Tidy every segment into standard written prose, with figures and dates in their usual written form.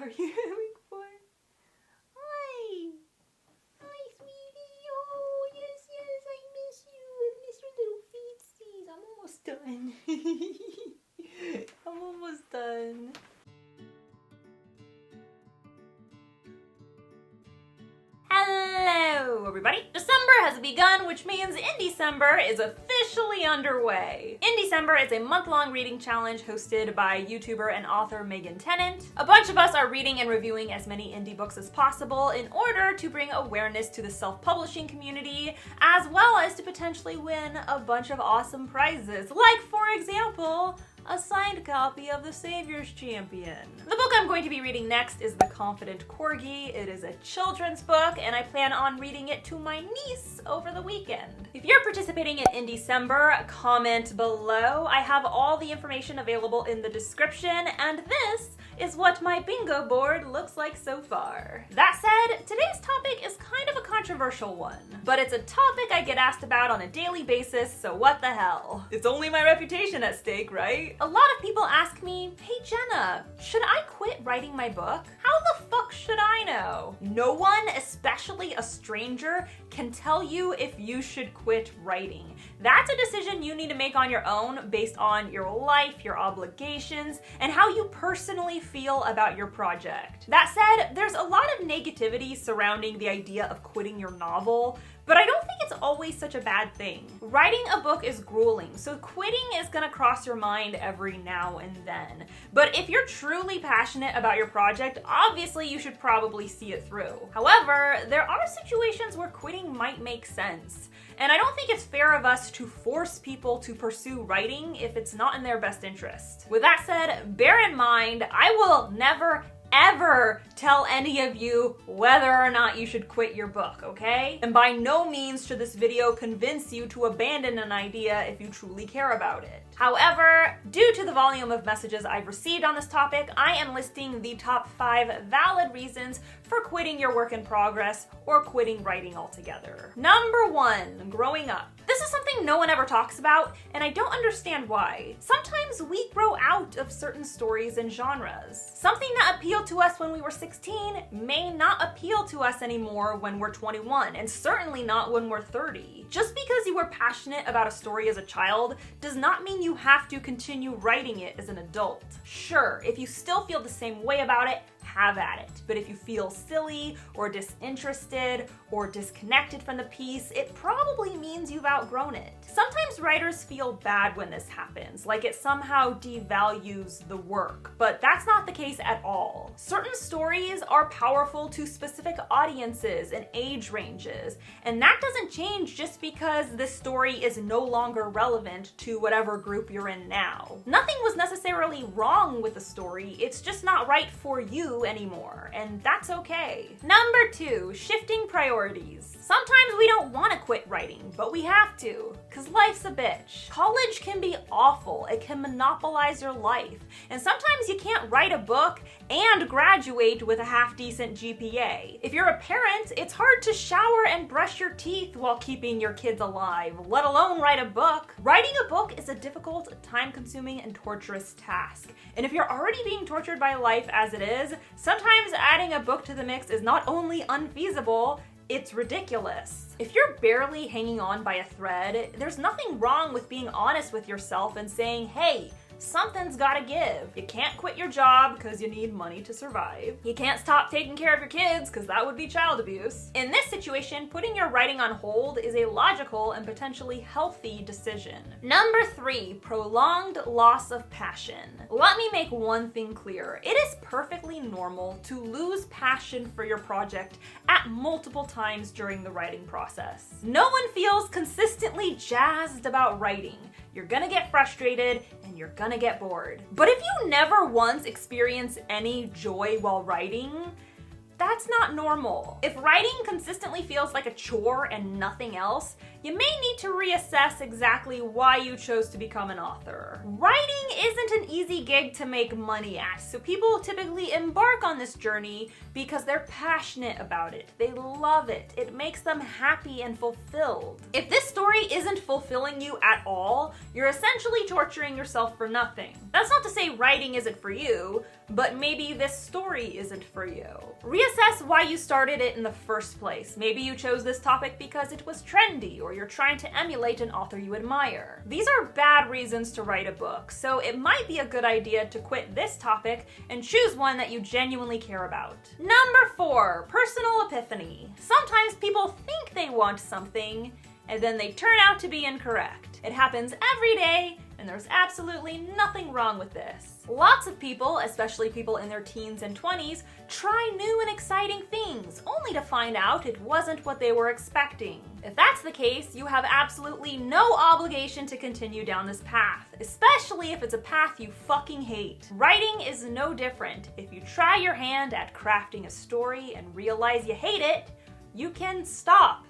are you having fun? Hi! Hi, sweetie! Oh, yes, I miss you. I miss your little feetsies. I'm almost done. Hello, everybody! December has begun, which means In-December is officially underway. In-December is a month-long reading challenge hosted by YouTuber and author Megan Tennant. A bunch of us are reading and reviewing as many indie books as possible in order to bring awareness to the self-publishing community, as well as to potentially win a bunch of awesome prizes, like, for example, a signed copy of The Savior's Champion. The book I'm going to be reading next is The Confident Corgi. It is a children's book, and I plan on reading it to my niece over the weekend. If you're participating in December, comment below. I have all the information available in the description, and this is what my bingo board looks like so far. That said, today's topic is kind of a controversial one, but it's a topic I get asked about on a daily basis, so what the hell? It's only my reputation at stake, right? A lot of people ask me, hey Jenna, should I quit writing my book? How the fuck should I know? No one, especially a stranger, can tell you if you should quit writing. That's a decision you need to make on your own based on your life, your obligations, and how you personally feel about your project. That said, there's a lot of negativity surrounding the idea of quitting your novel, but I don't think it's always such a bad thing. Writing a book is grueling, so quitting is gonna cross your mind every now and then. But if you're truly passionate about your project, obviously you should probably see it through. However, there are situations where quitting might make sense. And I don't think it's fair of us to force people to pursue writing if it's not in their best interest. With that said, bear in mind, I will never ever tell any of you whether or not you should quit your book, okay? And by no means should this video convince you to abandon an idea if you truly care about it. However, due to the volume of messages I've received on this topic, I am listing the top 5 valid reasons for quitting your work in progress or quitting writing altogether. Number 1, growing up. This is something no one ever talks about, and I don't understand why. Sometimes we grow out of certain stories and genres. Something that appealed to us when we were 16 may not appeal to us anymore when we're 21, and certainly not when we're 30. Just because you were passionate about a story as a child does not mean you have to continue writing it as an adult. Sure, if you still feel the same way about it, have at it. But if you feel silly or disinterested or disconnected from the piece, it probably means you've outgrown it. Sometimes writers feel bad when this happens, like it somehow devalues the work, but that's not the case at all. Certain stories are powerful to specific audiences and age ranges, and that doesn't change just because this story is no longer relevant to whatever group you're in now. Nothing was necessarily wrong with the story, it's just not right for you anymore, and that's okay. Number 2, shifting priorities. Sometimes we don't want to quit writing, but we have to, because life's a bitch. College can be awful, it can monopolize your life, and sometimes you can't write a book and graduate with a half-decent GPA. If you're a parent, it's hard to shower and brush your teeth while keeping your kids alive, let alone write a book. Writing a book is a difficult, time-consuming, and torturous task, and if you're already being tortured by life as it is, sometimes adding a book to the mix is not only unfeasible, it's ridiculous. If you're barely hanging on by a thread, there's nothing wrong with being honest with yourself and saying, hey, something's gotta give. You can't quit your job because you need money to survive. You can't stop taking care of your kids because that would be child abuse. In this situation, putting your writing on hold is a logical and potentially healthy decision. Number 3, prolonged loss of passion. Let me make one thing clear. It is perfectly normal to lose passion for your project at multiple times during the writing process. No one feels consistently jazzed about writing. You're gonna get frustrated and you're gonna get bored. But if you never once experience any joy while writing, that's not normal. If writing consistently feels like a chore and nothing else, you you may need to reassess exactly why you chose to become an author. Writing isn't an easy gig to make money at, so people typically embark on this journey because they're passionate about it. They love it. It makes them happy and fulfilled. If this story isn't fulfilling you at all, you're essentially torturing yourself for nothing. That's not to say writing isn't for you, but maybe this story isn't for you. Reassess why you started it in the first place. Maybe you chose this topic because it was trendy, or you're trying to emulate an author you admire. These are bad reasons to write a book, so it might be a good idea to quit this topic and choose one that you genuinely care about. Number 4, personal epiphany. Sometimes people think they want something, and then they turn out to be incorrect. It happens every day, and there's absolutely nothing wrong with this. Lots of people, especially people in their teens and 20s, try new and exciting things, only to find out it wasn't what they were expecting. If that's the case, you have absolutely no obligation to continue down this path, especially if it's a path you fucking hate. Writing is no different. If you try your hand at crafting a story and realize you hate it, you can stop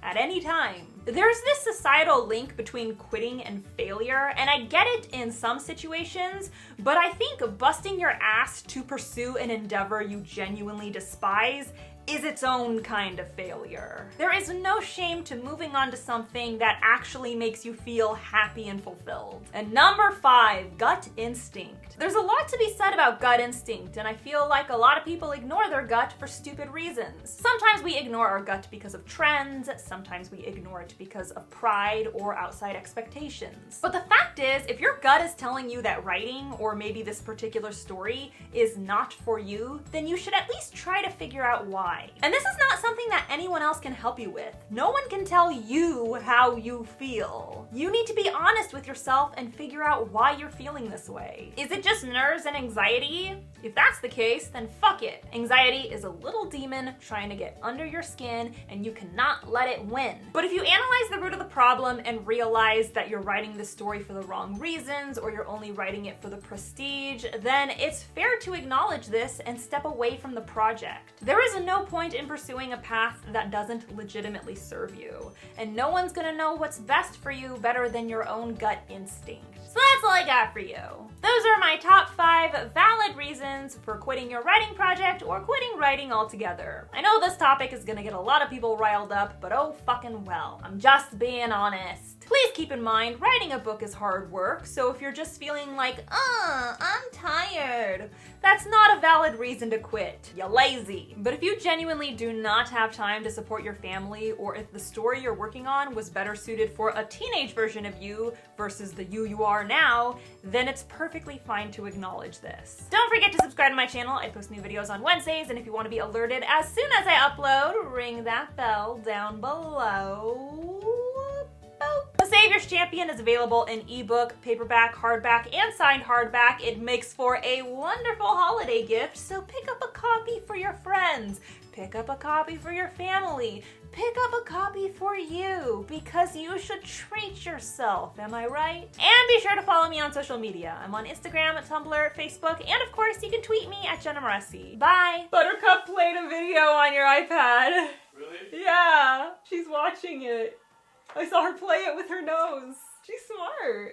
at any time. There's this societal link between quitting and failure, and I get it in some situations, but I think busting your ass to pursue an endeavor you genuinely despise is its own kind of failure. There is no shame to moving on to something that actually makes you feel happy and fulfilled. And number 5, gut instinct. There's a lot to be said about gut instinct, and I feel like a lot of people ignore their gut for stupid reasons. Sometimes we ignore our gut because of trends, sometimes we ignore it because of pride or outside expectations. But the fact is, if your gut is telling you that writing, or maybe this particular story, is not for you, then you should at least try to figure out why. And this is not something that anyone else can help you with. No one can tell you how you feel. You need to be honest with yourself and figure out why you're feeling this way. Is it just nerves and anxiety? If that's the case, then fuck it. Anxiety is a little demon trying to get under your skin, and you cannot let it win. But if you analyze the root of the problem and realize that you're writing this story for the wrong reasons, or you're only writing it for the prestige, then it's fair to acknowledge this and step away from the project. There is no point in pursuing a path that doesn't legitimately serve you, and no one's gonna know what's best for you better than your own gut instinct. So that's all I got for you. Those are my top 5 valid reasons for quitting your writing project or quitting writing altogether. I know this topic is gonna get a lot of people riled up, but oh fucking well, I'm just being honest. Please keep in mind, writing a book is hard work, so if you're just feeling like, I'm tired, that's not a valid reason to quit. You're lazy. But if you genuinely do not have time to support your family, or if the story you're working on was better suited for a teenage version of you versus the you are now, then it's perfectly fine to acknowledge this. Don't forget to subscribe to my channel. I post new videos on Wednesdays, and if you want to be alerted as soon as I upload, ring that bell down below. The Savior's Champion is available in ebook, paperback, hardback, and signed hardback. It makes for a wonderful holiday gift, so pick up a copy for your friends, pick up a copy for your family, pick up a copy for you, because you should treat yourself, am I right? And be sure to follow me on social media. I'm on Instagram, Tumblr, Facebook, and of course you can tweet me at Jenna Moreci. Bye! Buttercup played a video on your iPad. Really? Yeah, she's watching it. I saw her play it with her nose. She's smart.